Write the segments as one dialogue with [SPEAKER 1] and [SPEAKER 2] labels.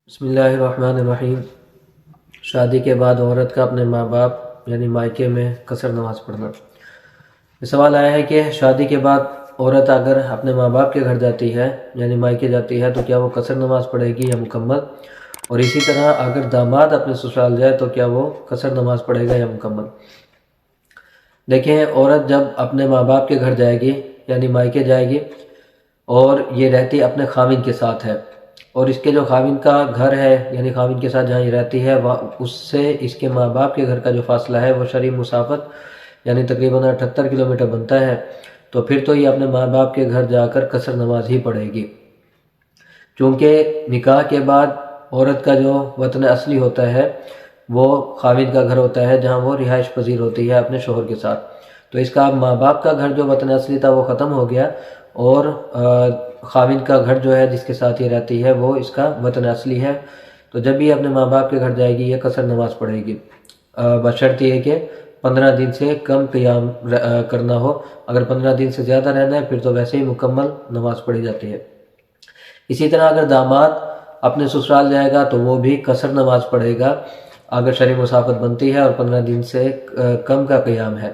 [SPEAKER 1] بسم اللہ الرحمن الرحیم۔ شادی کے بعد عورت کا اپنے ماں باپ یعنی مائکے میں قصر نماز پڑھنا۔ یہ سوال آیا ہے کہ شادی کے بعد عورت اگر اپنے ماں باپ کے گھر جاتی ہے یعنی مائکے جاتی ہے تو کیا وہ قصر نماز پڑھے گی یا مکمل، اور اسی طرح اگر داماد اپنے سسرال جائے تو کیا وہ قصر نماز پڑھے گا یا مکمل۔ دیکھیں، عورت جب اپنے ماں باپ کے گھر جائے گی یعنی مائکے جائے گی اور یہ رہتی اپنے خاوند کے ساتھ ہے، اور اس کے جو خاوند کا گھر ہے یعنی خاوند کے ساتھ جہاں یہ رہتی ہے اس سے اس کے ماں باپ کے گھر کا جو فاصلہ ہے وہ شرعی مسافت یعنی تقریباً 78 کلومیٹر بنتا ہے، تو پھر تو یہ اپنے ماں باپ کے گھر جا کر قصر نماز ہی پڑھے گی، چونکہ نکاح کے بعد عورت کا جو وطن اصلی ہوتا ہے وہ خاوند کا گھر ہوتا ہے جہاں وہ رہائش پذیر ہوتی ہے اپنے شوہر کے ساتھ۔ تو اس کا ماں باپ کا گھر جو وطن اصلی تھا وہ ختم ہو گیا، اور خاوند کا گھر جو ہے جس کے ساتھ یہ رہتی ہے وہ اس کا وطن اصلی ہے۔ تو جب بھی اپنے ماں باپ کے گھر جائے گی یہ قصر نماز پڑھے گی، بشرط یہ کہ 15 دن سے کم قیام کرنا ہو۔ اگر 15 دن سے زیادہ رہنا ہے پھر تو ویسے ہی مکمل نماز پڑھی جاتی ہے۔ اسی طرح اگر داماد اپنے سسرال جائے گا تو وہ بھی قصر نماز پڑھے گا اگر شرعی مسافت بنتی ہے اور 15 دن سے کم کا قیام ہے،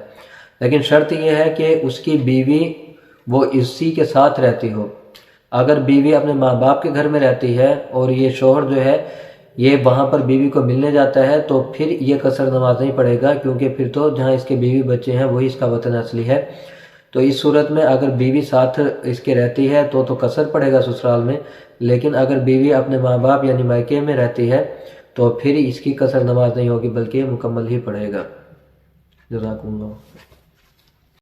[SPEAKER 1] لیکن شرط یہ ہے کہ اس کی بیوی وہ اسی کے ساتھ رہتی ہو۔ اگر بیوی اپنے ماں باپ کے گھر میں رہتی ہے اور یہ شوہر جو ہے یہ وہاں پر بیوی کو ملنے جاتا ہے تو پھر یہ قصر نماز نہیں پڑھے گا، کیونکہ پھر تو جہاں اس کے بیوی بچے ہیں وہی اس کا وطن اصلی ہے۔ تو اس صورت میں اگر بیوی ساتھ اس کے رہتی ہے تو قصر پڑھے گا سسرال میں، لیکن اگر بیوی اپنے ماں باپ یعنی مائکے میں رہتی ہے تو پھر اس کی قصر نماز نہیں ہوگی بلکہ مکمل ہی پڑھے گا۔ جزاکم اللہ۔